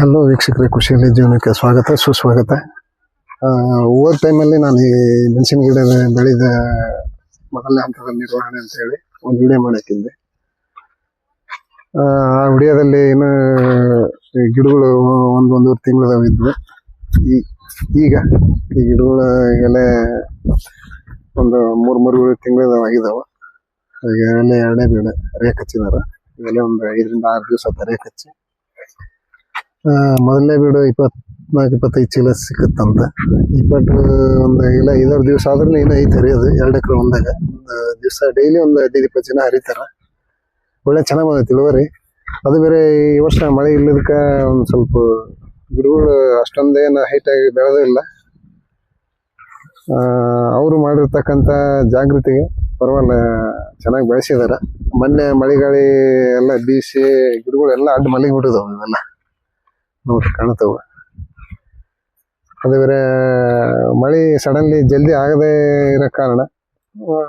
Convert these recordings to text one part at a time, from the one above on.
Hello ವೀಕ್ಷಕರೇ, ಖುಷಿಯಲ್ಲಿ ಜೀವನಕ್ಕೆ ಸ್ವಾಗತ ಸುಸ್ವಾಗತ. ಹೋದ ಟೈಮಲ್ಲಿ ನಾನು ಈ ಮೆಣಸಿನ ಗಿಡ ಬೆಳೆದ ಮೊದಲನೇ ಹಂತದ ನಿರ್ವಹಣೆ ಅಂತ ಹೇಳಿ ಒಂದು ವಿಡಿಯೋ ಮಾಡಾಕಿದ್ದೆ. ಆ ವಿಡಿಯೋದಲ್ಲಿ ಏನು ಗಿಡಗಳು ಒಂದೂವರೆ ತಿಂಗಳದಾವ ಇದ್ವು. ಈಗ ಈ ಗಿಡಗಳು ಎಲೆ ಒಂದು ಮೂರು ತಿಂಗಳದಾವ ಆಗಿದಾವ. ಎಲೆ ಎರಡನೇ ಬೀಡ ರೇಖ ಹಚ್ಚಿದಾರ. ಎಲೆ ಒಂದು 5 ರಿಂದ 6 ದಿವಸ ರೇಖ ಹಚ್ಚಿ ಮೊದಲನೇ ಬೀಡು 24-25 ಚೀಲ ಸಿಕ್ಕತ್ತಂತ. ಒಂದು ಇಲ್ಲ 5-6 ದಿವಸ ಆದ್ರೂ ಇನ್ನೂ ಐತೆ ಹರಿಯೋದು. 2 ಎಕರೆ ಹೊಲದಾಗ ದಿವಸ ಡೈಲಿ ಒಂದು 15-20 ಜನ ಹರಿತಾರ. ಒಳ್ಳೆ ಚೆನ್ನಾಗಿ ಬಂದೈತಿ ಇಳುವರಿ. ಅದು ಬೇರೆ ಈ ವರ್ಷ ಮಳೆ ಇಲ್ಲದಕ್ಕೆ ಒಂದು ಸ್ವಲ್ಪ ಗಿಡಗಳು ಅಷ್ಟೊಂದೇನು ಹೈಟಾಗಿ ಬೆಳೆದಿಲ್ಲ. ಅವರು ಮಾಡಿರ್ತಕ್ಕಂಥ ಜಾಗೃತಿಗೆ ಪರವಾಗಿಲ್ಲ ಚೆನ್ನಾಗಿ ಬೆಳೆಸಿದಾರ. ಮೊನ್ನೆ ಮಳೆಗಾಳಿ ಎಲ್ಲ ಬೀಸಿ ಗಿಡಗಳೆಲ್ಲ ಅಡ್ಡ ಮಲ್ಲಿಗೆ ಬಿಟ್ಟಿದಾವ. ಇವೆಲ್ಲ ನೋಡ್ರಿ ಕಾಣುತ್ತವ. ಅದು ಬೇರೆ ಮಳೆ ಸಡನ್ಲಿ ಜಲ್ದಿ ಆಗದೆ ಇರೋ ಕಾರಣ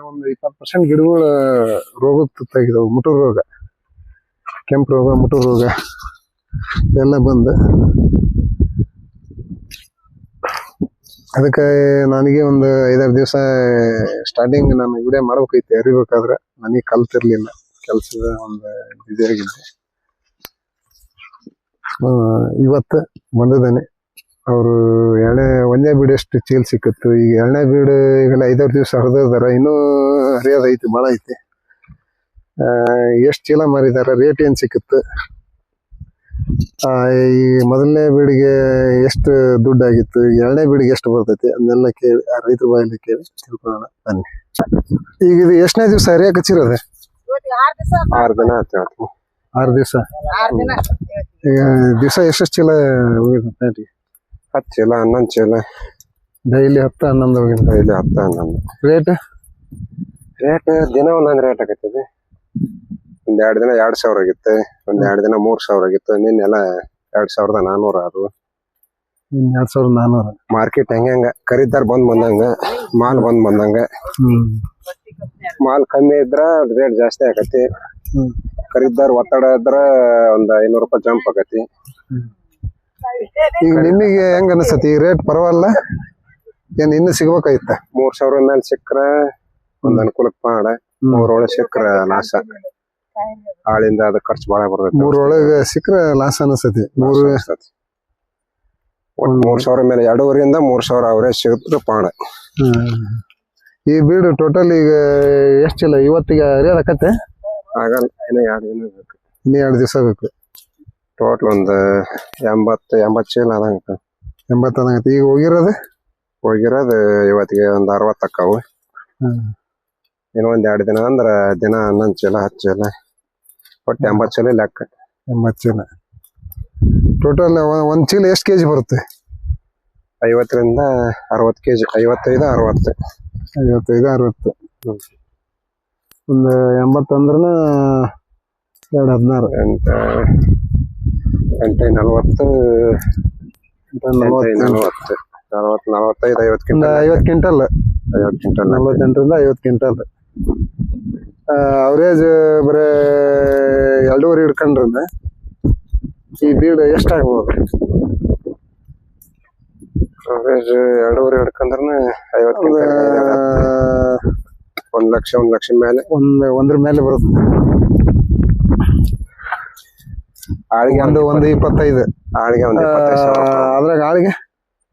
ಒಂದು 20% ಗಿಡಗಳು ರೋಗಕ್ಕೆ ತುತ್ತಾಗಿದಾವೆ. ಮುಟುರು ರೋಗ, ಕೆಂಪು ರೋಗ, ಮುಟುರು ರೋಗ ಎಲ್ಲ ಬಂದು ಅದಕ್ಕೆ ನನಗೆ ಒಂದು 5-6 ದಿವಸ ಸ್ಟಾರ್ಟಿಂಗ್ ನಾನು ವಿಡಿಯೋ ಮಾಡ್ಬೇಕೈತಿ. ಅರಿಬೇಕಾದ್ರೆ ನನಗೆ ಕಲ್ತಿರ್ಲಿಲ್ಲ, ಕೆಲಸದ ಒಂದು ಬಿಸಿಯಾಗಿದ್ದೆ. ಇವತ್ತು ಬಂದಿದ್ದಾನೆ. ಅವರು ಒಂದನೇ ಬೀಡು ಎಷ್ಟು ಚೀಲ ಸಿಕ್ಕತ್ತು. ಈಗ 2ನೇ ಬೀಡು ಈಗೆಲ್ಲ 5-6 ದಿವಸ ಹರಿದಾರ. ಇನ್ನೂ ಹರಿಯೋದೈತಿ, ಭಾಳ ಐತಿ. ಎಷ್ಟು ಚೀಲ ಮಾರಿದಾರ, ರೇಟ್ ಏನು ಸಿಕ್ಕತ್ತು, ಈ ಮೊದಲನೇ ಬೀಡಿಗೆ ಎಷ್ಟು ದುಡ್ಡು ಆಗಿತ್ತು, 2ನೇ ಬೀಡಿಗೆ ಎಷ್ಟು ಬರ್ತೈತಿ ಅದನ್ನೆಲ್ಲ ಕೇಳಿ ರೈತರ ಬಾಯಲ್ಲಿ ಕೇಳಿ ತಿಳ್ಕೊಳ್ಳೋಣ ಬನ್ನಿ. ಈಗ ಇದು ಎಷ್ಟನೇ ದಿವಸ ಹರಿಯಕ್ಕೆ ಹಚ್ಚಿರೋದೆ? 6 ದಿನ ಆಯ್ತು. 6 ದಿವಸ. ಈಗ ದಿವಸ ಎಷ್ಟು ಚೀಲ ಹೋಗಿರುತ್ತೆ? 10 ಚೀಲ 11 ಚೀಲ ಡೈಲಿ 10-11 ಹೋಗಿಲ್ಲ. ಡೈಲಿ 10-11. ರೇಟ್ ದಿನ ಒಂದೊಂದು ರೇಟ್ ಆಗತ್ತೈತಿ. ಒಂದ್ 2 ದಿನ 2000 ಆಗಿತ್ತು, ಒಂದ್ 2 ದಿನ 3000 ಆಗಿತ್ತು. ನಿನ್ನೆಲ್ಲ 2400 ಆದ್ವು. 2400. ಮಾರ್ಕೆಟ್ ಹೆಂಗ ಖರೀದಾರ್ ಬಂದಂಗ, ಮಾಲ್ ಬಂದಂಗ. ಮಾಲ್ ಕಮ್ಮಿ ಇದ್ರ ರೇಟ್ ಜಾಸ್ತಿ ಆಗತಿ. ಖರೀದಾರ್ ಒತ್ತಡ ಇದ್ರ ಒಂದ್ 500 ರೂಪಾಯಿ ಜಂಪ್ ಆಗತಿ. ಈಗ ನಿಮಗೆ ಹೆಂಗ ಅನಿಸ್ತತಿ ಈ ರೇಟ್? ಪರವಾಗಿಲ್ಲ, ಏನ್ ಇನ್ನು ಸಿಗ್ಬೇಕಾಯ್ತ? 3000 ಮೇಲೆ ಸಿಕ್ಕ್ರ ಒಂದ್ ಅನುಕೂಲಕ್ಕೆ ಮಾಡ, 3 ಒಳಗೆ ಸಿಕ್ಕ್ರ ಲಾಸ. ಆಳಿಂದ ಅದ ಖರ್ಚು ಬಾಳ ಬರ್ತೈತಿ. 3 ಒಳಗೆ ಸಿಕ್ಕ್ರ ಲಾಸ್ ಅನಿಸ್ತತಿ. 3000 ಮೇಲೆ 2.5 3000 ಅವರೇಜ್ ಸಿಗುತ್ತೆ ಪಾಡ. ಈ ಬೀಡು ಟೋಟಲ್ ಈಗ ಎಷ್ಟು ಚೀಲ ಇವತ್ತಿಗೆ ಹರಿಯೋದಕ್ಕತ್ತೆ? ಆಗಲ್ಲ, ಇನ್ನು 2 ದಿನ ಬೇಕು. ಇನ್ನು 2 ದಿವಸ ಬೇಕು. ಟೋಟಲ್ ಒಂದು 80 ಚೀಲ ಆದಂಗ. 80 ಆದಂಗತ್ತೆ. ಈಗ ಹೋಗಿರೋದು ಇವತ್ತಿಗೆ ಒಂದು 60 ಅಕ್ಕಾವು. ಇನ್ನು ಒಂದ್ 2 ದಿನ ಅಂದ್ರ ದಿನ 11 ಚೀಲ 10 ಚೀಲ ಒಟ್ಟು 80 ಚೀಲ ಲೆಕ್ಕ. 80 ಚೀಲ ಟೋಟಲ್. ಒಂದ್ ಚೀಲ ಎಷ್ಟು ಕೆಜಿ ಬರುತ್ತೆ? 50 ರಿಂದ 60 ಕೆಜಿ. 55-60. 55-60. ಒಂದು 80 ಅಂದ್ರನ 2-16. 8-40. 45-50 ಕ್ವಿಂಟಲ್. 48 ರಿಂದ 50 ಕ್ವಿಂಟಲ್. ಅವರೇಜ್ ಬರೇ 2.5 ಹಿಡ್ಕೊಂಡ್ರೆ ಈ ಬೀಡು ಎಷ್ಟಾಗ್ಬೋದು? ಅವರೇಜ್ 2.5 ಹಿಡ್ಕೊಂಡ್ರೆ 50 1 ಲಕ್ಷ ಮೇಲೆ. ಒಂದ್ರ ಮೇಲೆ ಬರುತ್ತೆ. ಆಳಿಗೆ ಒಂದು 25. ಆಳಿಗೆ ಒಂದು 25,000. ಅದ್ರಾಗ ಆಳಿಗೆ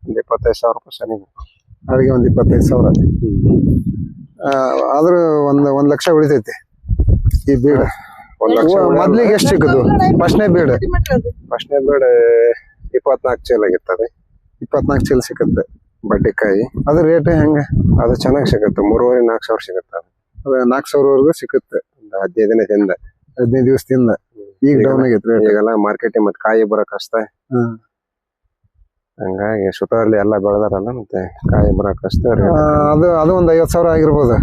ಒಂದು 25,000 ರೂಪಾಯಿ ಸರಿ. ಆಳಿಗೆ ಒಂದು 25,000. ಆದ್ರೂ 1 ಲಕ್ಷ ಉಳಿತೈತಿ ಈ ಬೀಡು. 1 ಲಕ್ಷ. ಮೊದ್ಲಿಗೆ ಎಷ್ಟು ಸಿಕ್ಕದು? ಫಸ್ಟ್ನೇ ಬೀಡು 24 ಚೀಲ ಆಗಿರ್ತದೆ. 24 ಚೀಲ ಸಿಕ್ಕತ್ತೆ. ಬಡ್ಡಿಕಾಯಿ ಅದು ರೇಟ್ ಹೆಂಗ? ಅದು ಚೆನ್ನಾಗಿ ಸಿಗುತ್ತೆ. 3,500-4,000 ಸಿಗುತ್ತೆ. ಅದು 4,000ವರೆಗೂ ಸಿಕ್ಕತ್ತೆ. ಒಂದು 15 ದಿನದಿಂದ 15 ದಿವಸದಿಂದ. ಈಗ ಡೌನ್ ಆಗೈತೆ ರೇಟ್. ಈಗೆಲ್ಲ ಮಾರ್ಕೆಟಿಂಗ್ ಮತ್ತೆ ಕಾಯಿ ಬರಕ್ ಕಷ್ಟ. ಹಂಗಾಗಿ ಸುತ್ತಲ್ಲಿ ಎಲ್ಲ ಬೆಳೆದಾರಲ್ಲ, ಮತ್ತೆ ಕಾಯಿ ಬರಕ್ ಕಷ್ಟ. ಅದು ಒಂದು 50,000 ಆಗಿರ್ಬೋದು.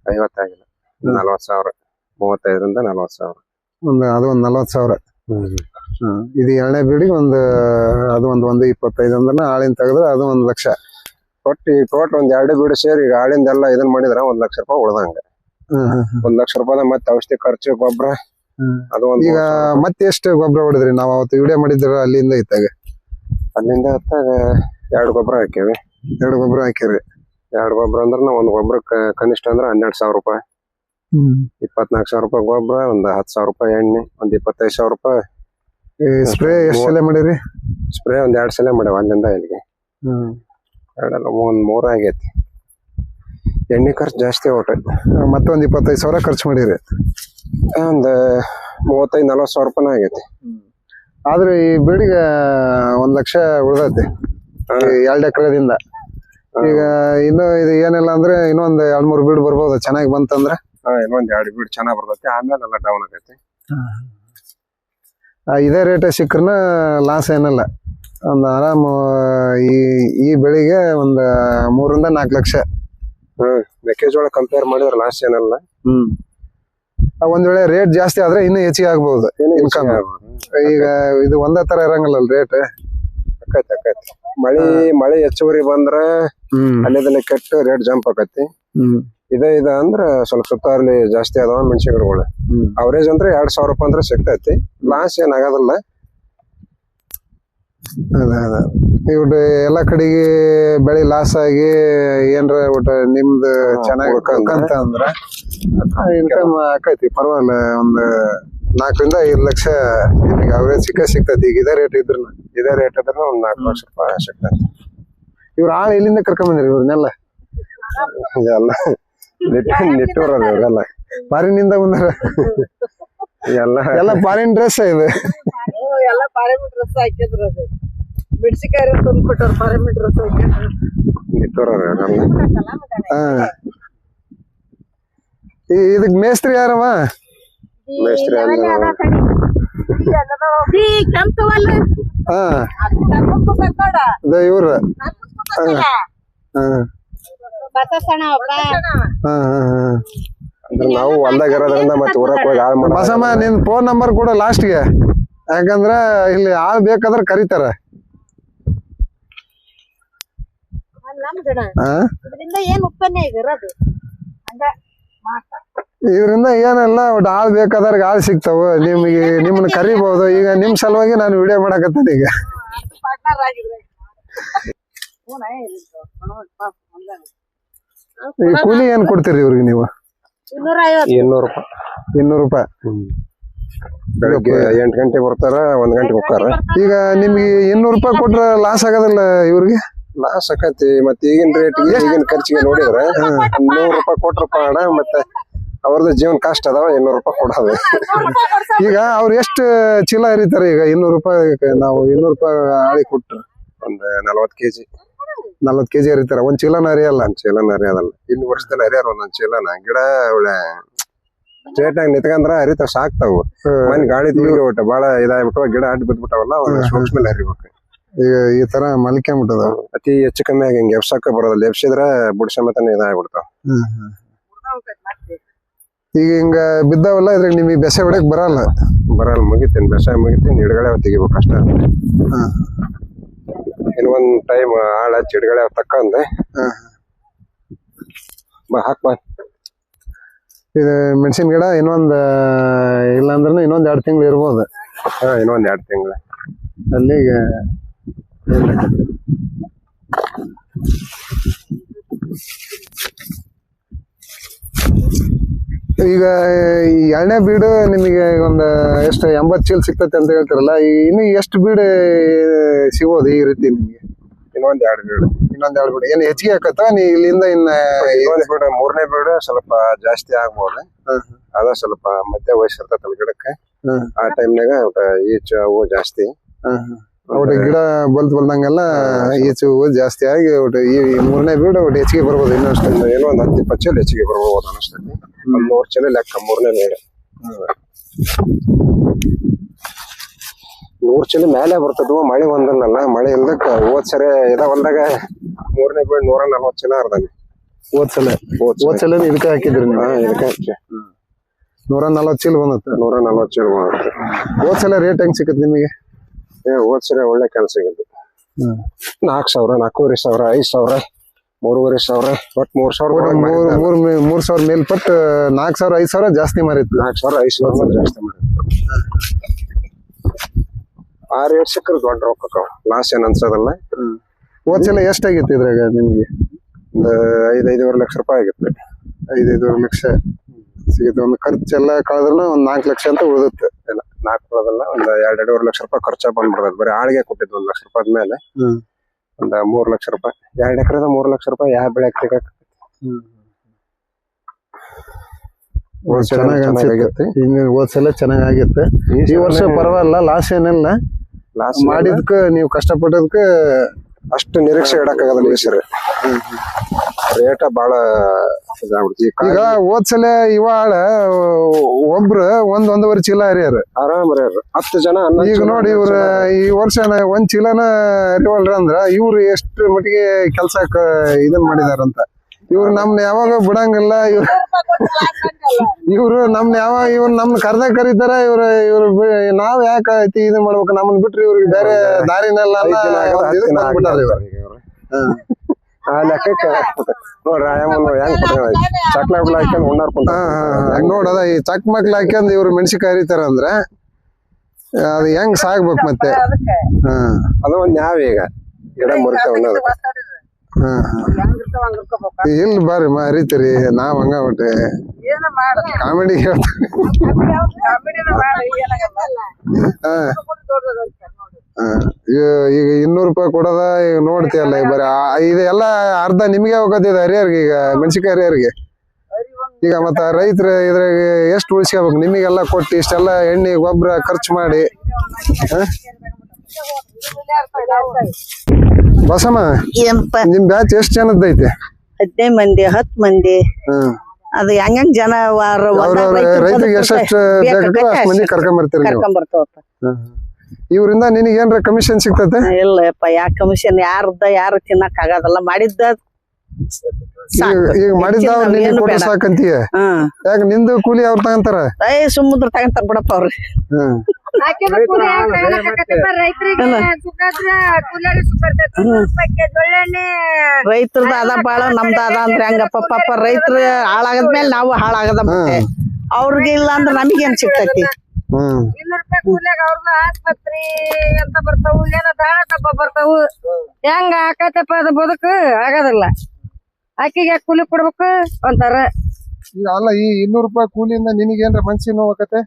50 ಆಗಿಲ್ಲ, 40,000. 35 ರಿಂದ 40,000. ಅದು ಒಂದು 40,000. ಇದು 2ನೇ ಬೀಡಿಗೆ ಅದು ಒಂದು 25 ಅಂದ್ರೆ ಆಳಿನ ತೆಗೆದ್ರೆ ಅದು 1 ಲಕ್ಷ. ಒಟ್ಟು ಟೋಟಲ್ ಒಂದ್ 2 ಬೀಡು ಸೇರಿ ಈಗ ಆಳಿಂದೆಲ್ಲ ಇದನ್ನ ಮಾಡಿದ್ರ 1 ಲಕ್ಷ ರೂಪಾಯಿ ಉಳ್ದಂಗ. 1 ಲಕ್ಷ ರೂಪಾಯಿ ಮತ್ತೆ ಔಷಧಿ ಖರ್ಚು, ಗೊಬ್ಬರ ಅದು ಒಂದ್ ಈಗ ಮತ್ತೆ ಎಷ್ಟು ಗೊಬ್ಬರ ಹೊಡೆದ್ರಿ ನಾವು ಅವತ್ತು ವಿಡಿಯೋ ಮಾಡಿದ್ರ ಅಲ್ಲಿಂದ ಇತ್ತಾಗ? ಅಲ್ಲಿಂದ ಹತ್ತಾಗ 2 ಗೊಬ್ಬರ ಹಾಕ್ಯಾವಿ. 2 ಗೊಬ್ಬರ ಹಾಕಿರಿ. 2 ಗೊಬ್ಬರ ಅಂದ್ರ ಒಂದ್ ಗೊಬ್ಬರಕ್ಕೆ ಕನಿಷ್ಠ ಅಂದ್ರ 12,000 ರೂಪಾಯಿ, 24,000 ರೂಪಾಯಿ ಗೊಬ್ಬರ, ಒಂದ್ 10,000 ರೂಪಾಯಿ ಎಣ್ಣೆ, ಒಂದ್ 25,000 ರೂಪಾಯಿ. ಸ್ಪ್ರೇ ಎಷ್ಟು ಸಲ ಮಾಡಿರಿ? ಸ್ಪ್ರೇ ಒಂದ್ 2 ಸಲ ಮಾಡ್ಯಾವ ಅಲ್ಲಿಂದ ಇಲ್ಲಿಗೆ. 2 ಒಂದ್ 3 ಆಗೈತಿ. ಎಣ್ಣೆ ಖರ್ಚು ಜಾಸ್ತಿ ಹೊಟ್ಟೆ. ಮತ್ತೊಂದ್ 25,000 ಖರ್ಚು ಮಾಡಿರಿ. ಒಂದ್ 35,000-40,000 ರೂಪಾಯಿ ಆಗೈತಿ. ಆದ್ರೆ ಈ ಬೀಡಿಗೆ 1 ಲಕ್ಷ ಉಳ್ದೈತಿ 2 ಎಕರೆದಿಂದ. ಈಗ ಇನ್ನು ಇದು ಏನಿಲ್ಲ ಅಂದ್ರೆ ಇನ್ನೊಂದ್ 2-3 ಬೀಡ್ ಬರ್ಬೋದು ಚೆನ್ನಾಗಿ ಬಂತಂದ್ರ. ಇನ್ನೊಂದ್ 2 ಬೀಡ್ ಚೆನ್ನಾಗ್ ಬರ್ತೈತಿ, ಆಮೇಲೆ ಎಲ್ಲ ಡೌನ್ ಆಗೈತಿ. ಇದೇ ರೇಟ್ ಸಿಕ್ಕ್ರನ ಲಾಸ್ ಏನಲ್ಲ. ಒಂದ್ ಆರಾಮ್ ಈ ಬೆಳಿಗ್ಗೆ ಒಂದ್ 3-4 ಲಕ್ಷ. ಮೆಕ್ಕೆಜೋಳ ಕಂಪೇರ್ ಮಾಡಿದ್ರೆ ಲಾಸ್ ಏನಲ್ಲ. ಒಂದ್ ವೇಳೆ ರೇಟ್ ಜಾಸ್ತಿ ಆದ್ರೆ ಇನ್ನೂ ಹೆಚ್ಚಿಗೆ ಆಗ್ಬಹುದು ಇನ್ಕಮ್. ಈಗ ಇದು ಒಂದೇ ತರ ಇರಂಗಿಲ್ಲ ರೇಟ್. ಆಕೈತಿ ಮಳಿ ಹೆಚ್ಚುವರಿ ಬಂದ್ರ ಅಲ್ಲಿದಲ್ಲೇ ಕೆಟ್ಟ ರೇಟ್ ಜಂಪ್ ಆಕತಿ. ಇದ ಅಂದ್ರ ಸ್ವಲ್ಪ ಸುತ್ತಾರ್ಲಿ ಜಾಸ್ತಿ ಅದಾವ ಮೆಣಸಿನ ಗಿಡಗಳು. ಅವರೇಜ್ ಅಂದ್ರೆ 2,000 ರೂಪಾಯಿ ಅಂದ್ರೆ ಸಿಗ್ತೈತಿ. ಲಾಸ್ ಏನ್ ಆಗೋದಿಲ್ಲ. ಇವ್ರು ಎಲ್ಲಾ ಕಡೆಗೆ ಬೆಳಿ ಲಾಸ್ ಆಗಿ ಏನ್ರ ಒಟ್ಟು ನಿಮ್ದು ಚೆನ್ನಾಗಿ ಉಳ್ಕಂತ ಅಂದ್ರ ಇನ್ಕಮ್ ಆಕೈತಿ. ಪರವಾಗಿಲ್ಲ, ಒಂದ್ 4-5 ಲಕ್ಷ ನಿಮಗೆ ಅವರೇಜ್ ಸಿಗ್ತೈತಿ. ಈಗ ಇದೇ ರೇಟ್ ಇದ್ರು ಒಂದ್ 4 ಲಕ್ಷ ರೂಪಾಯಿ ಸಿಗ್ತೈತಿ. ಇವ್ರ ಆಳ್ ಎಲ್ಲಿಂದ ಕರ್ಕೊಂಡ್ ಬಂದ್ರಿ ಇವ್ರನ್ನೆಲ್ಲ? ಎಲ್ಲ ನಿಟ್ಟೂರ ಇವ್ರೆಲ್ಲ ಫಾರಿನಿಂದ ಬಂದಾರ. ಎಲ್ಲ ಫಾರಿನ್ ಡ್ರೆಸ್ ಇದು. ಎಲ್ಲ ಪಾರಮಿ ಡ್ರೆಸ್ ಹಾಕಿದ್ರು. ಅದು ಮೆಣಸಿಕಾಯಿ ತಂದು ಕೊಟ್ಟವ್ರು ಪಾರಮಿ ಡ್ರೆಸ್ ಹಾಕಿದ್ರು. ಇದಕ್ ಮೇಸ್ತ್ರಿ ಯಾರವ? ಮೇಸ್ತ್ರಿ ಇವ್ರ ನಾವು ಹೊಲ್ದಾಗ ಇರೋದ್ರಿಂದ ಮತ್ತೆ ಊರಕ್ ಹೋಗಿ ಹಾಳು ಮಾಡ. ಬಸಮ್ಮ, ನಿನ್ ಫೋನ್ ನಂಬರ್ ಕೂಡ ಲಾಸ್ಟ್ಗೆ, ಯಾಕಂದ್ರ ಇಲ್ಲಿ ಆಳ್ ಬೇಕಾದ್ರ ಕರೀತಾರ. ಇದರಿಂದ ಏನಲ್ಲ, ಒಟ್ಟು ಆಳ್ ಬೇಕಾದ್ರ ಆಳ್ ಸಿಗ್ತಾವ ನಿಮ್ಗೆ. ನಿಮ್ಮನ್ನ ಕರಿಬಹುದು. ಈಗ ನಿಮ್ ಸಲುವಾಗಿ ನಾನು ವಿಡಿಯೋ ಮಾಡಕತ್ತೀನಿ. ಈಗ ಈ ಕೂಲಿ ಏನ್ ಕೊಡ್ತೀರಿ ಇವ್ರಿಗೆ ನೀವು? 200 ರೂಪಾಯಿ. 200 ರೂಪಾಯಿ. ಬೆಳಗ್ಗೆ 8 ಗಂಟೆಗೆ ಬರ್ತಾರ, 1 ಗಂಟೆಗೆ ಹೋಗ್ತಾರ. ಈಗ ನಿಮ್ಗೆ 200 ರೂಪಾಯಿ ಕೊಟ್ರ ಲಾಸ್ ಆಗೋದಿಲ್ಲ ಇವ್ರಿಗೆ? ಲಾಸ್ ಆಕತಿ. ಮತ್ತೆ ಈಗಿನ ರೇಟ್ಗೆ ಈಗಿನ ಖರ್ಚಿಗೆ ನೋಡಿದ್ರೆ 100 ರೂಪಾಯಿ ಕೊಟ್ರಪ್ಪ ಅಣ್ಣ, ಮತ್ತೆ ಅವ್ರದ್ದು ಜೀವನ ಕಾಸ್ಟ್ ಅದಾವ 200 ರೂಪಾಯಿ ಕೊಡೋದು. ಈಗ ಅವ್ರು ಎಷ್ಟು ಚೀಲ ಹರಿತಾರೆ? ಈಗ 200 ರೂಪಾಯಿ ನಾವು 200 ರೂಪಾಯಿ ಆಳಿ ಕೊಟ್ರು ಒಂದ್ 40 ಕೆಜಿ 40 ಕೆಜಿ ಹರಿತಾರ. ಒಂದ್ ಚೀಲನ ಹರಿಯಲ್ಲ? ಒಂದ್ ಚೀಲನ ಹರಿಯೋದಲ್ಲ. ಇಲ್ಲಿ ವರ್ಷದಲ್ಲಿ ಹರಿಯಾರ ಒಂದೊಂದ್ ಚೀಲನ. ಗಿಡ ಒಳ್ಳೆ ಸ್ಟ್ರೇಟ್ ಆಗಿ ನಿತ್ಕಂದ್ರ ಹರಿತಾವ, ಸಾಕ್ತಾವು. ಮನ್ ಗಾಳಿ ತೂಗಿ ಒಟ್ಟು ಬಾಳ ಇದಾಗ್ಬಿಟ್ಟು ಗಿಡ ಅಡ್ಡ ಬಿದ್ಬಿಟ್ಟಾವಲ್ಲ, ಸೂಕ್ಷ್ಮ ಮೇಲೆ ಹರಿಬೇಕು. ಈಗ ಈ ತರ ಮಲ್ಕೊಂಡ್ಬಿಟ್ಟದ. ಅತಿ ಹೆಚ್ಚು ಕಮ್ಮಿ ಆಗಿ ಹಿಂಗೆ ಎಬ್ಸಕ್ಕ ಬರೋದಿಲ್ಲ. ಎಬ್ಸಿದ್ರ ಬುಡ್ ಸಮೇತನ ಇದಾಗ್ಬಿಡ್ತಾವ. ಈಗ ಹಿಂಗ ಬಿದ್ದಾವಲ್ಲ, ಇದ್ರಾಗ ನಿಮಗೆ ಬೆಸೆ ಹೊಡಕ್ ಬರಲ್ಲ? ಮುಗಿತೀನಿ, ಬೇಸಾಯ ಮುಗಿತೀನಿ. ಹಿಡ್ಗಡೆ ತೆಗಿಬೇಕು ಅಷ್ಟ. ಇನ್ನೊಂದ್ ಟೈಮ್ ಆಳ ಹಚ್ಚಿ ಹಿಡ್ಗಡೆ ತಕ್ಕಂದೆ ಹಾಕ್ ಬಾ. ಇದು ಮೆಣಸಿನ ಗಿಡ ಇನ್ನೊಂದ್ ಇಲ್ಲಾಂದ್ರೆ ಇನ್ನೊಂದ್ 2 ತಿಂಗಳು ಇರ್ಬೋದು. ಇನ್ನೊಂದ್ 2 ತಿಂಗಳು ಅಲ್ಲಿಗೆ ಈಗ ಈ 2ನೇ ಬೀಡು ನಿಮಗೆ ಒಂದ್ ಎಷ್ಟು 80 ಚೀಲ ಸಿಗ್ತೈತೆ ಅಂತ ಹೇಳ್ತಾರಲ್ಲ, ಇನ್ನು ಎಷ್ಟು ಬೀಡು ಸಿಗೋದು ಈ ರೀತಿ ನಿಮ್ಗೆ? ಇನ್ನೊಂದ್ 2 ಬೀಡು. ಇನ್ನೊಂದ್ 2 ಬೀಡು ಏನ್ ಹೆಚ್ಚಿಗೆ ಆಕತ್ತ? ನೀ ಇಲ್ಲಿಂದ ಇನ್ನೊಂದ್ ಬೀಡು, 3ನೇ ಬೀಡು ಸ್ವಲ್ಪ ಜಾಸ್ತಿ ಆಗ್ಬೋದು. ಅದ ಸ್ವಲ್ಪ ಮಧ್ಯ ವಯಸ್ಸಿರ್ತೈತಲ್ಲ ಗಿಡಕ್ಕೆ, ಆ ಟೈಮ್ನಾಗ ಈಚು ಅವು ಜಾಸ್ತಿ. ಒಟ್ಟು ಗಿಡ ಬಂದಂಗೆಲ್ಲ ಈಚು ಜಾಸ್ತಿ ಆಗಿ ಒಟ್ಟು ಈ 3ನೇ ಬೀಡು ಒಟ್ಟು ಹೆಚ್ಚಿಗೆ ಬರ್ಬೋದು. ಇನ್ನಷ್ಟು ಏನೋ ಒಂದ್ 10-20 ಚೀಲ ಹೆಚ್ಚಿಗೆ ಬರ್ಬೋದು ಅನಿಸ್ತೈತಿ. ಒಂದ್ 100 ಚೀಲ ಲೆಕ್ಕ 3ನೇ ಬೀಡು. 100 ಚೀಲ ಮೇಲೆ ಬರ್ತದ್ವು. ಮಳೆ ಒಂದಲ್ಲ, ಮಳೆ ಇಲ್ದಕ್ಕ ಹೋದ್ ಸರಿ ಇದ ಹೊಲ್ದಾಗ 3ನೇ ಬೀಡು 140 ಚೀಲ ಹರ್ದಾನೆ. ಹೋದ್ಸಲ ಇದಕ್ಕೆ ಹಾಕಿದ್ರಿ? ಇದಕ್ಕೆ ಹಾಕಿ 140 ಚೀಲ ಬಂದತ್ತೆ. 140 ಚೀಲ ಬಂದತ್ತೆ. ಹೋದ್ಸಲ ರೇಟ್ ಹೆಂಗ್ ಸಿಕ್ಕತ್ ನಿಮಗೆ? ಹೋದ್ ಸರಿ ಒಳ್ಳೆ ಕೆಲಸ ಸಿಗುತ್ತೆ. 4,000, 4,500, 5,000 3,500 ಒಟ್ಟು 3,000 3,000 ಮೇಲ್ಪಟ್ಟು 4,000 5,000 ಜಾಸ್ತಿ ಮಾರಿತ್ತು. 4,000 5,000 ಜಾಸ್ತಿ ಮಾಡಿದ್ರು. ಆ ರೇಟ್ ಸಿಕ್ಕರು ದೊಡ್ಡ ರೊಕ್ಕ ಲಾಸ್ ಏನ್ ಅನ್ಸೋದಲ್ಲ. ಹೋದ್ಸಲ ಎಷ್ಟಾಗಿತ್ತು ಇದ್ರಾಗ ನಿಮ್ಗೆ? ಒಂದು 5-5.5 ಲಕ್ಷ ರೂಪಾಯಿ ಆಗಿತ್ತು. 5-5 ಲಕ್ಷ ಸಿಗುತ್ತೆ. ಒಂದು ಖರ್ಚೆಲ್ಲ ಕಳೆದ್ರು ಒಂದ್ 4 ಲಕ್ಷ ಅಂತ ಉಳಿದುತ್ತೆ. ಇಲ್ಲ 4 ಕೊಡೋದಲ್ಲ, ಒಂದ್ 2-2.5 ಲಕ್ಷ ರೂಪಾಯಿ ಖರ್ಚ ಬಂದ್ಬಿಡ್ತದೆ. ಬರೀ ಆಳಿಗೆ ಕೊಟ್ಟಿದ್ದು 1 ಲಕ್ಷ ರೂಪಾಯಿ ಮೇಲೆ ಒಂದ್ 3 ಲಕ್ಷ ರೂಪಾಯಿ. 2 ಎಕರೆದ 3 ಲಕ್ಷ ರೂಪಾಯಿ ಯಾವ ಬೆಳೆ ಹಾಕ್ತಿಕ ಚೆನ್ನಾಗತ್ತೆ. ಹಿಂಗ ಹೋದ್ಸಲ ಚೆನ್ನಾಗಾಗಿತ್ತು. ಈ ವರ್ಷ ಪರವಾಗಿಲ್ಲ, ಲಾಸ್ ಏನಿಲ್ಲ. ಲಾಸ್ ಮಾಡಿದ್ಕ ನೀವು ಕಷ್ಟಪಟ್ಟದ್ಕ ಅಷ್ಟು ನಿರೀಕ್ಷೆ ಇಡಕ್ಕಾಗಲ್ಲ ಈ ಸರಿ. ರೇಟ ಬಾಳ ಇದಾಗ್ಬಿಡ್ತಿ. ಈಗ ಹೋದ್ಸಲ ಇವಾಳ ಒಬ್ರು 1-1.5 ಚೀಲ ಹರಿಯಾರ ಆರಾಮ್ ಹರಿಯಾರ 10 ಜನ. ಈಗ ನೋಡಿ ಇವ್ರ ಈ ವರ್ಷ 1 ಚೀಲನ ಹರಿವಲ್ರ ಅಂದ್ರ ಇವ್ರು ಎಷ್ಟು ಮಟ್ಟಿಗೆ ಕೆಲ್ಸಕ್ಕ ಇದನ್ ಮಾಡಿದಾರಂತ. ಇವ್ರು ನಮ್ನ ಯಾವಾಗ ಬಿಡಂಗಿಲ್ಲ. ಇವ್ರು ನಮ್ನ ಕರ್ದ ಕರೀತಾರ. ಇವ್ರು ನಾವ್ ಯಾಕ ಇದನ್ ಮಾಡ್ಬೇಕು, ನಮ್ಮನ್ ಬಿಟ್ರಿ ಇವ್ರಿಗೆ ಬೇರೆ ದಾರಿನೆಲ್ಲ ಆ ಲೆಕ್ಕಕ್ಕೆ ನೋಡ್ರಿ ಹೆಂಗ್ ಚಕ್ಲ ಹಾಕ್ಯಂಡ್ ಉಣ್ಣಾರ್ ಕುಂತ ನೋಡದ ಈ ಚಕ್ ಮಕ್ಳು ಹಾಕ್ಯಂದ್ ಇವ್ರು ಮೆಣಸಿಕಾಯಿ ಹರಿತಾರ ಅಂದ್ರ ಅದ್ ಹೆಂಗ್ ಸಾಗ್ಬೇಕು ಮತ್ತೆ. ಅದು ಒಂದ್ ನ್ಯಾವ ಈಗ ಗಿಡ ಮುರಿತಾವ ಅನ್ನೋದು. ಇಲ್ಲಿ ಬರ್ರಿ ಹರಿತೀರಿ, ನಾವ್ ಹಂಗ ಬಿಟ್ಟೆ ಕಾಮಿಡಿ ಈಗ 200 ರೂಪಾಯಿ ಕೊಡದ ಈಗ ನೋಡ್ತೀಯಲ್ಲ. ಬರೀ ಇದೆಲ್ಲ ಅರ್ಧ ನಿಮ್ಗೆ ಹೋಗತ್ತಿದ ಹರಿಯರ್ಗೆ, ಈಗ ಮೆಣಸಿಕಾಯಿ ಹರಿಯರ್ಗೆ. ಈಗ ಮತ್ತ ರೈತರ ಇದ್ರಾಗ ಎಷ್ಟು ಉಳಿಸ್ಕೋಬೇಕು? ನಿಮಗೆಲ್ಲ ಕೊಟ್ಟು ಇಷ್ಟೆಲ್ಲ ಎಣ್ಣೆ ಗೊಬ್ಬರ ಖರ್ಚು ಮಾಡಿ. ಬಸಮ್ಮ, ನಿಮ್ ಬ್ಯಾಚ್ ಎಷ್ಟ್ ಜನದ ಐತೆ? 15 ಮಂದಿ 10 ಮಂದಿ. ಅದು ಹೆಂಗ್ ಜನ ರೈತರಿಗೆ ಎಷ್ಟೆಷ್ಟು ಬೇಕು ಅಷ್ಟ್ ಮಂದಿ ಕರ್ಕೊಂಡ್ ಬರ್ತೀರಿ ನೀವು. ಇವ್ರಿಂದ ನಿನಗೆ ಏನ್ರ ಕಮಿಷನ್ ಸಿಗ್ತದೆ? ಇಲ್ಲಪ್ಪ, ಯಾಕೆ ಕಮಿಷನ್? ಯಾರು ತಿನ್ನಕ್ ಆಗೋದಲ್ಲ. ಮಾಡಿದ್ದ ಈಗ ಮಾಡಿದ್ದ ನಿನ್ ಕೊಟ್ಟು ಸಾಕಂತೀಯ. ಯಾಕೆ ನಿಂದು ಕೂಲಿ ಅವ್ರು ತಗಂತಾರ? ಸಮುದ್ರ ತಗಂತಾರ ಬಿಡಪ್ಪ ಅವ್ರಿ. ರೈತರದ ಅದ ಬಾಳ, ನಮ್ದ ಅದ ಅಂದ್ರೆ ಹೆಂಗಪ್ಪ? ಪಾಪ ರೈತರ ಹಾಳಾಗದ್ಮೇಲೆ ನಾವು ಹಾಳಾಗದ. ಮತ್ತೆ ಅವ್ರಿಗೆ ಇಲ್ಲ ಅಂದ್ರೆ ನಮಗೇನ್ ಸಿಗ್ತೈತಿ? 200 ರೂಪಾಯಿ ಕೂಲಿಯಾಗ ಅವ್ರದ್ದು ಆಸ್ಪತ್ರೆ ಅಂತ ಬರ್ತಾವು, ಏನೋ ದಾಳ ಡಬ್ಬ ಬರ್ತಾವು. ಹೆಂಗ ಆಕತಪ್ಪ ಅದು ಬದುಕು? ಆಗೋದಿಲ್ಲ. ಆಕಿಗೆ ಕೂಲಿ ಕೊಡ್ಬೇಕು ಅಂತಾರ. ಈಗ ಅಲ್ಲ, ಈ 200 ರೂಪಾಯಿ ಕೂಲಿಯಿಂದ ನಿನಗೇನ್ರ ಮನ್ಸಿಗೆ ನೋವಾಕತ್ತೆ?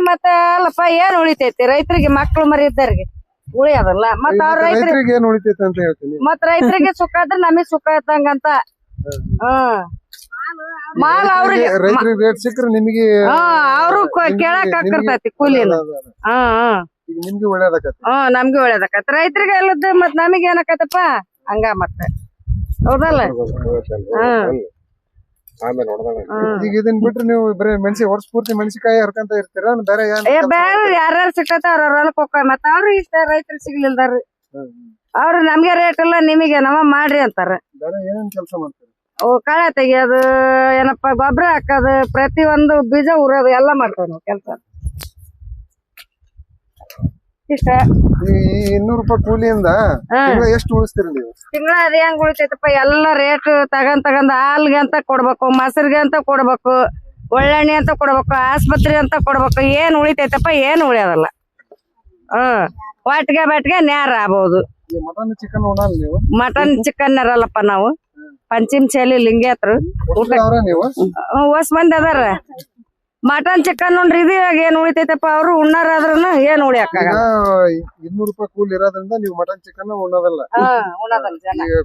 ಮತ್ತೆ ಅಲ್ಲಪ್ಪ, ಏನ್ ಉಳಿತೈತಿ? ರೈತರಿಗೆ ಮಕ್ಳು ಮರಿ ಇದ್ದಾರಿಗೆ ಉಳಿಯೋದಲ್ಲ. ಮತ್ತ ಅವ್ರ ರೈತರಿಗೆ ಏನ್ ಉಳಿತೈತಿ ಅಂತ ಹೇಳ್ತೀನಿ. ಮತ್ ರೈತರಿಗೆ ಸುಖ ಆದ್ರೆ ನಮಗ್ ಸುಖ ಆಯ್ತಂಗಂತ. ಮಾಲ್ ಅವ್ರಿಗೆ ರೈತರಿಗೆ ರೇಟ್ ಸಿಕ್ಕ್ರೆ ನಿಮಗೆ ಅವ್ರು ಕೇಳಕ್ ಹಾಕಿರ್ತೈತಿ ಕೂಲಿನ. ಈಗ ನಿಮ್ಗೆ ಒಳ್ಳೇದಾಕತ್ತೆ. ನಮ್ಗೆ ಒಳ್ಳೇದಾಕತ್ತ. ರೈತರಿಗೆ ಎಲ್ಲದ್ದು ಮತ್ ನಮಗ್ ಏನಾಕತ್ತಪ್ಪ ಹಂಗ ಮತ್ತೆ. ಹೌದಲ್ಲ? ಈಗ ಇದನ್ ಬಿಟ್ರೆ ನೀವು ಬರೀ ವರ್ಷ ಪೂರ್ತಿ ಮೆಣಸಿಕಾಯಿ ಹರ್ಕಂತ ಇರ್ತೀರ? ಬೇರೆ ಬೇರೆ ಯಾರ್ಯಾರು ಸಿಕ್ಕತ್ತ ಅವ್ರ ಹೊಲಕ್ ಹೋಗ್ತಾರ. ಮತ್ತ ಅವ್ರು ಇಷ್ಟ ರೈತರು ಸಿಗ್ಲಿಲ್ದಾರ್ರಿ. ಅವ್ರು ನಮ್ಗೆ ರೇಟ್ ಇಲ್ಲ, ನಿಮಗೆ ನಾವ ಮಾಡ್ರಿ ಅಂತಾರ. ಏನೇನ್ ಕೆಲಸ ಮಾಡ್ತಾರೆ? ಕಳೆ ತೆಗಿಯೋದು, ಏನಪ್ಪ ಗೊಬ್ಬರ ಹಾಕೋದು, ಪ್ರತಿಯೊಂದು ಬೀಜ ಉರೋದು ಎಲ್ಲ ಮಾಡ್ತೇವೆ ನಾವು ಕೆಲಸ. ಇಷ್ಟ. ಈ 200 ರೂಪಾಯಿ ಕೂಲಿಯಿಂದ ಎಷ್ಟು ಉಳಿಸ್ತೀರಿ ನೀವು? ತಿಂಗಳ ಅದ ಹೆಂಗ್ ಉಳಿತೈತಪ್ಪ? ಎಲ್ಲ ರೇಟ್ ತಗಂದ್ ಹಾಲ್ಗೆ ಅಂತ ಕೊಡ್ಬೇಕು, ಮೊಸರಿಗೆ ಅಂತ ಕೊಡ್ಬೇಕು, ಒಳ್ಳೆಣ್ಣೆ ಅಂತ ಕೊಡ್ಬೇಕು, ಆಸ್ಪತ್ರೆ ಅಂತ ಕೊಡ್ಬೇಕು. ಏನ್ ಉಳಿತೈತಪ್ಪ? ಏನ್ ಉಳಿಯೋದಲ್ಲ. ವಾಟ್ಗೆ ನ್ಯಾರ ಆಗ್ಬಹುದು. ಮಟನ್ ಚಿಕನ್ ಉಣ್ಣಲ್ಲ ನೀವು? ಮಟನ್ ಚಿಕನ್ ಇರಲ್ಲಪ್ಪ ನಾವು. ಪಂಚಮಶಾಲಿ ಲಿಂಗೇತ್ರು ಹೊಸ ಮಂದಿ ಅದಾರ. ಮಟನ್ ಚಿಕನ್ ಉಂಡ್ರಿ. ಇದಾಗ ಏನ್ ಉಳಿತೈತಪ್ಪ? ಅವ್ರು ಉಣ್ಣಾರ ಆದ್ರೂನು ಏನ್ ಉಳಿಯಾಕ 200 ರೂಪಾಯಿ ಕೂಲಿ ಇರೋದ್ರಿಂದ ನೀವು ಮಟನ್ ಚಿಕನ್ ಉಣ್ಣೋದಲ್ಲ.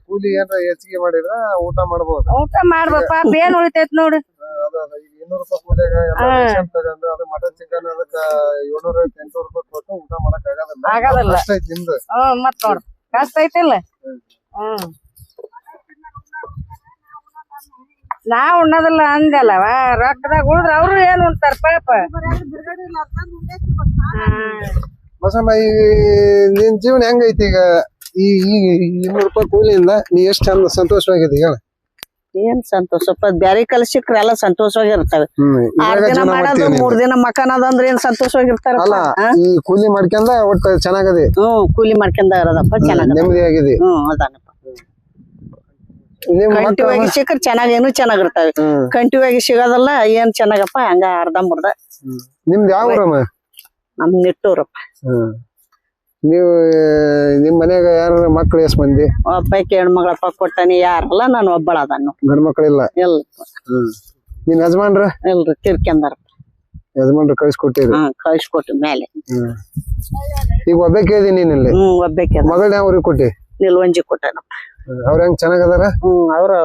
ಕೂಲಿ ಏನಾರ ಹೆಚ್ಚಿಗೆ ಮಾಡಿದ್ರ ಊಟ ಮಾಡ್ಬೋದು. ಊಟ ಮಾಡ್ಬೇಕ. ಏನ್ ಉಳಿತೈತ್ ನೋಡು. 200 ರೂಪಾಯಿ ಕೂಲಿಯಾಗ ತಗೊಂಡು ಅದು ಮಟನ್ ಚಿಕನ್ ಅದಕ್ಕ 700-800 ರೂಪಾಯಿ ಕೊಟ್ಟು ಊಟ ಮಾಡಕ್ ಆಗೋದಿಲ್ಲ. ಕಷ್ಟ ಐತಿ ನಿಮ್ದು. ಮತ್ ನೋಡ್ ಕಷ್ಟ ಐತಿಲ್ಲ. ನಾವ್ ಉಣ್ಣೋದಿಲ್ಲ ಅಂದಲ್ಲವ. ರೊಕ್ಕದಾಗ ಉಳಿದ್ರ ಅವ್ರು ಏನ್ ಉಣ್ತಾರ ಪಾಪ. ಬಸಮ್ಮ, ಈ ನಿನ್ ಜೀವನ ಹೆಂಗೈತಿ ಈಗ? ಈ 200 ರೂಪಾಯಿ ಕೂಲಿಯಿಂದ ನೀ ಎಷ್ಟ್ ಚಂದ ಸಂತೋಷವಾಗಿದೆ ಹೇಳ? ಏನ್ ಸಂತೋಷಪ್ಪ? ಬ್ಯಾರೆ ಕಲಸಿಕ್ರೆ ಎಲ್ಲ ಸಂತೋಷವಾಗಿರ್ತವೆ. 6 ದಿನ ಮಾಡೋದು 3 ದಿನ ಮಕಾನದಂದ್ರೆ ಏನ್ ಸಂತೋಷವಾಗಿರ್ತಾರ? ಅಲ್ಲ, ಈ ಕೂಲಿ ಮಾಡ್ಕೊಂಡ ಒಟ್ಟು ಚೆನ್ನಾಗದೆ. ಕೂಲಿ ಮಾಡ್ಕೊಂಡ ಇರೋದಪ್ಪ, ಚೆನ್ನಾಗ ನೆಮ್ಮದಿಯಾಗಿದೆ. ಅದಾನಪ್ಪ. ನಿಮ್ ಕಂಟಿವ್ ಆಗಿ ಸಿಕ್ಕ್ರ ಚೆನ್ನಾಗೇನು ಚೆನ್ನಾಗಿರ್ತಾವೆ ಕಂಟಿವ್ ಆಗಿ ಸಿಗೋದಲ್ಲ ಏನ್ ಚೆನ್ನಾಗಪ್ಪ ಹಂಗ ಅರ್ಧಂಬರ್ಧ. ನಿಮ್ದು ಯಾವ ಊರಮ್ಮ? ನಮ್ ನಿಟ್ಟೂರಪ್ಪ. ನೀವು ನಿಮ್ ಮನ್ಯಾಗ ಯಾರ ಮಕ್ಳು ಎಷ್ಟ್ ಮಂದಿ? ಒಬ್ಬಾಕಿ ಹೆಣ್ಮಗಳಪ್ಪ ಕೊಟ್ಟಾನಿ, ಯಾರಲ್ಲ ನಾನು ಒಬ್ಬಳ ಅದನ್ನು. ಗಂಡ್ ಮಕ್ಳಿಲ್ಲ? ಇಲ್ಲ. ನಿಮ್ ಯಜಮಾನ್ರ? ಇಲ್ರಿ ಕಿರ್ಕೆಂದಾರ. ಯಜಮಾನ್ರು ಕಳ್ಸಿಕೊಟ್ಟಿರಿ? ಕಳ್ಸಿಕೊಟ್ಟು ಮೇಲೆ. ಈಗ ಒಬ್ಬಾಕಿ ಇದೀನಿ ನೀನಲ್ಲಿ? ಒಬ್ಬಾಕಿ. ಮಗಳ್ ಯಾವ ಊರಿಗೆ ಕೊಟ್ಟಿ? ನಿಲ್ವಂಜಿ ಕೊಟ್ಟನಪ್ಪ. ಅವ್ರ ಹೆಂಗ್ ಚೆನ್ನಾಗದಾರ? ಅವ್ರು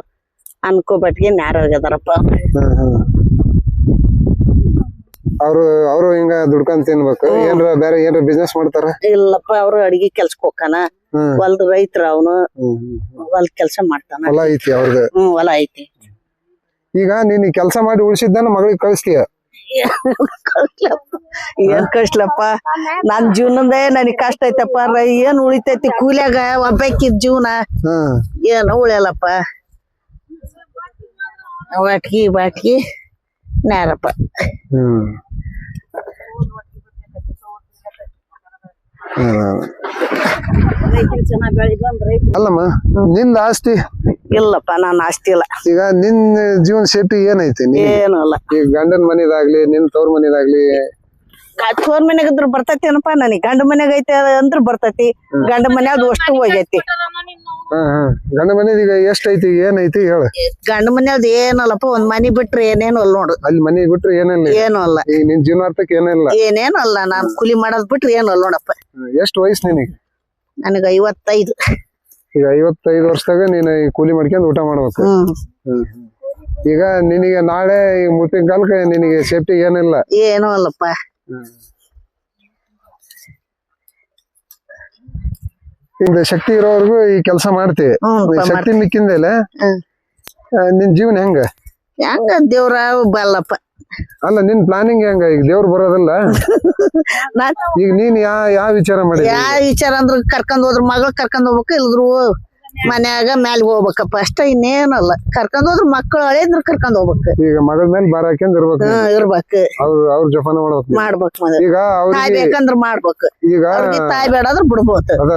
ಅನ್ಕೋಬಟ್ಗೆ ನ್ಯಾರೋಗ್ಯದಾರಪ್ಪ. ಅವ್ರು ಹಿಂಗ ದುಡ್ಕೊಂಡ್ ತಿನ್ಬೇಕು? ಏನ್ರ ಬೇರೆ ಏನ್ರ ಬಿಸ್ನೆಸ್ ಮಾಡ್ತಾರ? ಇಲ್ಲಪ್ಪ, ಅವ್ರು ಅಡಿಗೆ ಕೆಲ್ಸಕ್ ಹೋಗ್ತಾನ. ಹೊಲ್ದ ರೈತರ ಅವನು, ಹೊಲ್ದ ಕೆಲ್ಸ ಮಾಡ್ತಾನ. ಹೊಲ ಐತಿ ಅವ್ರದ್ದು? ಹೊಲ ಐತಿ. ಈಗ ನೀನ್ ಕೆಲ್ಸ ಮಾಡಿ ಉಳಿಸಿದ್ದಾನ ಮಗಳಿಗೆ ಕಳಿಸ್ತೀಯ? ಏನ್ ಕಷ್ಟಲಪ್ಪ, ನನ್ ಜೀವನದೇ ನನಗ್ ಕಷ್ಟ ಐತಪ್ಪ. ಏನ್ ಉಳಿತೈತಿ ಕೂಲಿಯಾಗ ಒಬ್ಬಾಕಿದ್ ಜೀವನ ಏನ್ ಉಳಿಯಲ್ಲಪ್ಪ. ಬಾಟ್ಗಿ ನ್ಯಾರಪ್ಪ. ಅಲ್ಲಮ್ಮ, ನಿಂದ ಆಸ್ತಿ? ಇಲ್ಲಪ್ಪ, ನಾನ್ ಆಸ್ತಿ ಇಲ್ಲ. ಈಗ ನಿನ್ ಜೀವನ ಶೆಟ್ಟಿ ಏನೈತಿ? ಏನು ಅಲ್ಲ. ಈಗ ಗಂಡನ ಮನಿದಾಗ್ಲಿ ನಿನ್ ತವ್ರ ಮನಿದಾಗ್ಲಿ? ತೋರ್ ಮನ್ಯಾಗ ಇದ್ರ ಬರ್ತೈತೇನಪ್ಪ, ನನಗ್ ಗಂಡ ಮನ್ಯಾಗ ಐತೆ ಅಂದ್ರ ಬರ್ತೈತಿ. ಗಂಡ ಮನ್ಯಾಗ ಅಷ್ಟು ಹೋಗೈತಿ. ಗಂಡ ಮನೇದ ಈಗ ಎಷ್ಟ್ ಐತಿ ಏನೈತಿ ಹೇಳ? ಗಂಡ ಮನ್ಯಾದ ಏನಲ್ಲಪ್ಪ, ಒಂದ್ ಮನಿ ಬಿಟ್ರೆ ಏನೇನು ಅಲ್ಲ ನೋಡು. ಅಲ್ಲಿ ಮನಿ ಬಿಟ್ರೆ ಏನಿಲ್ಲ? ಏನು ಅಲ್ಲ. ಈಗ ನಿನ್ ಜೀವನಾರ್ಥಕ್ಕೆ ಏನಿಲ್ಲ? ಏನೇನು ಅಲ್ಲ. ನಾನ್ ಕೂಲಿ ಮಾಡೋದ್ ಬಿಟ್ರೆ ಏನು ಅಲ್ಲ ನೋಡಪ್ಪ. ಎಷ್ಟ್ ವಯಸ್ಸು ನಿನಗೆ? ನನಗ 55. ಈಗ 55 ವರ್ಷದಾಗ ನೀನ್ ಕೂಲಿ ಮಾಡ್ಕೊಂಡ್ ಊಟ ಮಾಡ್ಬೇಕು. ಈಗ ನಿನಗೆ ನಾಳೆ ಈ ಮುತ್ತಿನ ಕಾಲಕ್ಕೆ ನಿನಗೆ ಸೇಫ್ಟಿ ಏನಿಲ್ಲ? ಏನು ಅಲ್ಲಪ್ಪ. ಇಂದ ಶಕ್ತಿ ಇರೋವರೆಗೂ ಈ ಕೆಲಸ ಮಾಡ್ತಿ. ಶಕ್ತಿ ಮಿಕ್ಕಿಂದಲೆ ನಿನ್ ಜೀವನ ಹೆಂಗ? ಹೆಂಗ ದೇವ್ರ ಬಲ್ಲಪ್ಪ. ಅಲ್ಲ, ನಿನ್ ಪ್ಲಾನಿಂಗ್ ಹೆಂಗ? ಈಗ ದೇವ್ರು ಬರೋದಲ್ಲ, ಈಗ ನೀನ್ ಯಾವ ವಿಚಾರ ಮಾಡಿ? ಯಾವ ವಿಚಾರ ಅಂದ್ರ ಕರ್ಕೊಂಡ್ ಹೋದ್ರ ಮಗಳ ಕರ್ಕೊಂಡ್ ಹೋಗ್ಬೇಕ, ಇಲ್ದ್ರು ಮನ್ಯಾಗ ಮ್ಯಾಲ ಹೋಗ್ಬೇಕಪ್ಪ ಅಷ್ಟ. ಇನ್ನೇನಲ್ಲ. ಕರ್ಕೊಂಡ್ ಹೋದ್ರ ಮಕ್ಕಳು ಹಳೇದ್ರ ಕರ್ಕೊಂಡ್ ಹೋಗ್ಬೇಕು. ಈಗ ಮಗಳ ಮೇಲೆ ಬಾರ ಹಾಕ್ಯಂದ್ ಇರ್ಬೇಕು. ಅವ್ರ ಜೋಪಾನ ಮಾಡ್ಬೇಕು. ಈಗ ತಾಯಿ ಬೇಕಂದ್ರ ಮಾಡ್ಬೇಕು. ಈಗ ತಾಯಿ ಬೇಡಾದ್ರ ಬಿಡ್ಬೋದು. ಅದ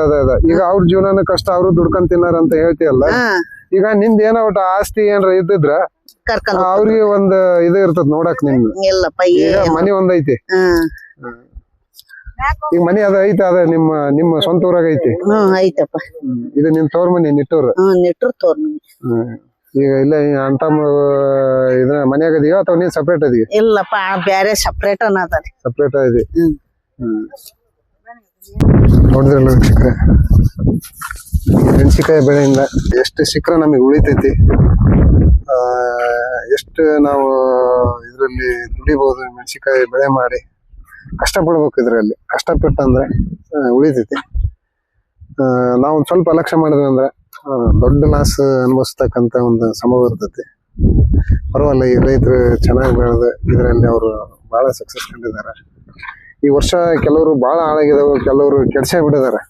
ಈಗ ಅವ್ರ ಜೀವನ ಕಷ್ಟ, ಅವ್ರು ದುಡ್ಕೊಂಡ್ ತಿನ್ನಾರ ಅಂತ ಹೇಳ್ತೀಯಲ್ಲ. ಈಗ ನಿಂದ ಏನೋ ಒಟ್ಟು ಆಸ್ತಿ ಏನ್ರ ಇದ್ದಿದ್ರ ಕರ್ಕೊಂಡ್ ಅವ್ರಿಗೆ ಒಂದ್ ಇದು ಇರ್ತದ ನೋಡಕ್. ನಿನ್ ಇಲ್ಲಪ್ಪ, ಈಗ ಮನಿ ಒಂದ್ ಐತಿ. ಈಗ ಮನಿ ಅದ ಐತಿ, ಅದ ನಿಮ್ಮ ಸ್ವಂತ ಊರಾಗ ಐತಿ? ಐತಪ್ಪ. ಇದು ನಿಮ್ ತವ್ರ ಮನಿ ನಿಟ್ಟೂರು? ನಿಟ್ಟೂರ್ ತವ್ರ ಮನಿ. ಈಗ ಇಲ್ಲ ಅಂತ ಇದ ಮನ್ಯಾಗ ಅದೀಯ ಅಥವಾ ನೀನ್ ಸಪ್ರೇಟ್ ಅದೀಯ? ಇಲ್ಲಪ್ಪ, ಬ್ಯಾರೆ ಸಪ್ರೇಟ್ ಅನ್ನದ. ಸಪ್ರೇಟ್ ಅದಿ. ನೋಡಿದ್ರಲ್ಲ ವೀಕ್ಷಕರೇ, ಮೆಣಸಿಕಾಯಿ ಬೆಳೆಯಿಂದ ಎಷ್ಟು ಸಿಕ್ಕರೆ ನಮಗೆ ಉಳಿತೈತಿ, ಎಷ್ಟು ನಾವು ಇದರಲ್ಲಿ ದುಡಿಬಹುದು. ಮೆಣಸಿಕಾಯಿ ಬೆಳೆ ಮಾಡಿ ಕಷ್ಟಪಡ್ಬೇಕು. ಇದರಲ್ಲಿ ಕಷ್ಟಪಟ್ಟಂದ್ರೆ ಉಳಿತೈತಿ. ನಾವು ಒಂದ್ ಸ್ವಲ್ಪ ಲಕ್ಷ್ಯ ಮಾಡಿದ್ವಿ ಅಂದ್ರೆ ದೊಡ್ಡ ಲಾಸ್ ಅನುಭವಿಸ್ತಕ್ಕಂತ ಒಂದು ಸಂಭವ ಇರ್ತೈತಿ. ಪರವಾಗಿಲ್ಲ, ಈ ರೈತರು ಚೆನ್ನಾಗಿ ಬೆಳೆದು ಇದರಲ್ಲಿ ಅವರು ಬಹಳ ಸಕ್ಸಸ್ ಕಂಡಿದ್ದಾರೆ. ಈ ವರ್ಷ ಕೆಲವರು ಬಹಳ ಹಾಳಾಗಿದಾವೆ, ಕೆಲವರು ಕೆಡ್ಸೇ ಬಿಟ್ಟಿದ್ದಾರೆ.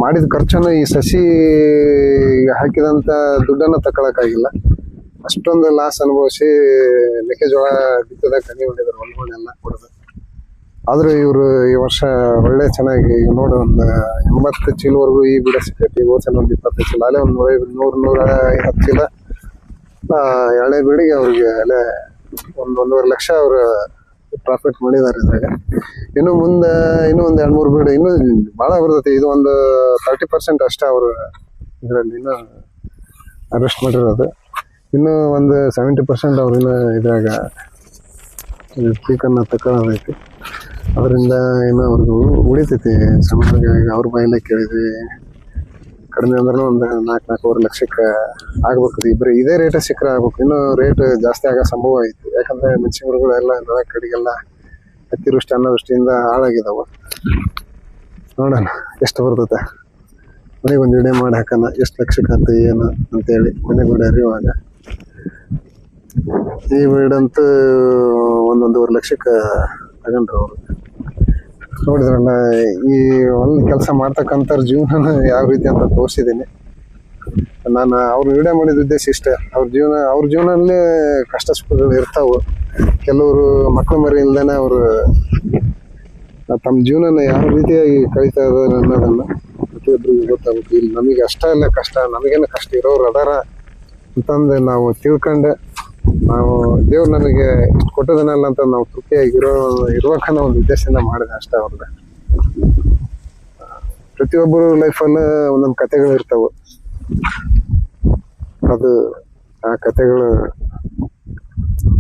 ಮಾಡಿದ ಖರ್ಚನ್ನು ಈ ಸಸಿ ಹಾಕಿದಂತ ದುಡ್ಡನ್ನ ತಗೊಳಕ್ಕಾಗಿಲ್ಲ. ಅಷ್ಟೊಂದು ಲಾಸ್ ಅನುಭವಿಸಿ ಮೆಕ್ಕೆಜೋಳ ಬಿತ್ತದ ಕಣ್ಣಿ ಹೊಡಿದಾರೆ, ಹೊಲಗಳನ್ನೆಲ್ಲ ಕೊಡದು. ಆದ್ರೂ ಇವರು ಈ ವರ್ಷ ಒಳ್ಳೆ ಚೆನ್ನಾಗಿ ನೋಡು, ಒಂದು 80 ಚೀಲವರೆಗೂ ಈ ಬಿಡ ಸಿಕ್ಕೈತಿ. ಹೋದ್ಸಲ ಒಂದು 20 ಚೀಲ, ಅಲ್ಲೇ ಒಂದು 100-150 ಚೀಲ ಎಳೆ ಬೀಡಿಗೆ ಅವ್ರಿಗೆ ಅಲ್ಲೇ 1.5 ಲಕ್ಷ ಅವ್ರ ಪ್ರಾಫಿಟ್ ಮಾಡಿದಾರೆ ಇದ್ರಾಗ. ಇನ್ನು ಮುಂದೆ ಇನ್ನೂ ಒಂದು 2-3 ಬೀಡು ಇನ್ನೂ ಬಹಳ ಬರ್ತೈತಿ. ಇದು ಒಂದು 30% ಅಷ್ಟೇ ಅವರು ಇದರಲ್ಲಿ ಇನ್ನೂ ಅರೆಸ್ಟ್ ಮಾಡಿರೋದು. ಇನ್ನೂ ಒಂದು 70% ಅವ್ರು ಇನ್ನೂ ಇದ್ರಾಗ ಪೀಕನ್ನ ತಕೊಳ್ಳೋದೈತಿ. ಅದರಿಂದ ಏನೋ ಅವ್ರಿಗೆ ಉಳಿತೈತಿ. ಸಮಾಜವಾಗಿ ಅವ್ರ ಬಾಯಿಲೆ ಕೇಳಿದ್ವಿ, ಕಡಿಮೆ ಅಂದ್ರೆ ಒಂದು 4-4.5 ಲಕ್ಷಕ್ಕೆ ಆಗ್ಬೇಕು. ಇಬ್ಬರು ಇದೇ ರೇಟ್ ಸಿಕ್ಕರೆ ಆಗ್ಬೇಕು. ಇನ್ನೂ ರೇಟ್ ಜಾಸ್ತಿ ಆಗೋ ಸಂಭವ ಐತಿ. ಯಾಕಂದ್ರೆ ಮೆಣಸಿನಕಾಯಿಗಳು ಎಲ್ಲ ನೆಲ ಕಡೆಗೆಲ್ಲ ಅತಿವೃಷ್ಟಿ ಅನಾವೃಷ್ಟಿಯಿಂದ ಹಾಳಾಗಿದಾವ. ನೋಡೋಣ ಎಷ್ಟು ಬರ್ತೈತೆ. ಮನೆಗೆ ಒಂದು ವಿಡಿಯೋ ಮಾಡಿ ಹಾಕೋಣ, ಎಷ್ಟು ಲಕ್ಷಕ್ಕೆ ಅಂತ ಏನು ಅಂತೇಳಿ ಮನೆಗೆ ವಿಡಿಯೋ ಅರಿಯುವಾಗ. ಈ ವೀಡಂತೂ 1-1.5 ಲಕ್ಷಕ್ಕೆ ತಗೊಂಡ್ರು ಅವರು. ನೋಡಿದ್ರಲ್ಲ, ಈ ಒಂದು ಕೆಲಸ ಮಾಡ್ತಕ್ಕಂಥ ಜೀವನ ಯಾವ ರೀತಿ ಅಂತ ತೋರಿಸಿದ್ದೀನಿ ನಾನು. ಅವ್ರ ವಿಡಿಯೋ ಮಾಡಿದ ಉದ್ದೇಶ ಇಷ್ಟೇ. ಅವ್ರ ಜೀವನದಲ್ಲಿ ಕಷ್ಟ ಸುಖಗಳು ಇರ್ತಾವೆ. ಕೆಲವರು ಮಕ್ಕಳು ಮರಿ ಇಲ್ದೇನೆ ಅವರು ತಮ್ಮ ಜೀವನನ ಯಾವ ರೀತಿಯಾಗಿ ಕಳೀತಾ ಇದ್ದಾರೆ ಅನ್ನೋದನ್ನ ಪ್ರತಿಯೊಬ್ಬರಿಗೂ ಗೊತ್ತಾಗುತ್ತೆ ಇಲ್ಲಿ ನಮಗೆ ಅಷ್ಟ ಇಲ್ಲ ಕಷ್ಟ, ನಮಗೇನು ಕಷ್ಟ ಇರೋರು ಅದಾರ ಅಂತಂದು ನಾವು ತಿಳ್ಕೊಂಡು ನಾವು ದೇವ್ರು ನಮಗೆ ಇಷ್ಟು ಕೊಟ್ಟದನಲ್ಲ ಅಂತ ನಾವು ತೃಪ್ತಿಯಾಗಿ ಇರ್ಬೇಕನ್ನೋ ಒಂದು ಉದ್ದೇಶದಿಂದ ಮಾಡಿದೆ ಅಷ್ಟೇ. ಅವ್ರದ್ದು ಪ್ರತಿಯೊಬ್ಬರು ಲೈಫಲ್ಲಿ ಒಂದೊಂದು ಕಥೆಗಳು ಇರ್ತಾವೆ. ಅದು ಆ ಕಥೆಗಳು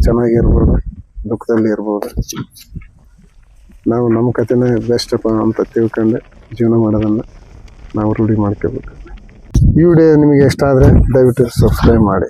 ಚೆನ್ನಾಗಿರ್ಬೋದು, ದುಃಖದಲ್ಲಿ ಇರ್ಬೋದು. ನಾವು ನಮ್ಮ ಕಥೆನೇ ಬೆಸ್ಟ್ ಅಂತ ತಿಳ್ಕೊಂಡು ಜೀವನ ಮಾಡೋದನ್ನು ನಾವು ರೂಢಿ ಮಾಡ್ಕೋಬೇಕು. ಈ ವಿಡಿಯೋ ನಿಮಗೆ ಇಷ್ಟ ಆದರೆ ದಯವಿಟ್ಟು ಸಬ್ಸ್ಕ್ರೈಬ್ ಮಾಡಿ.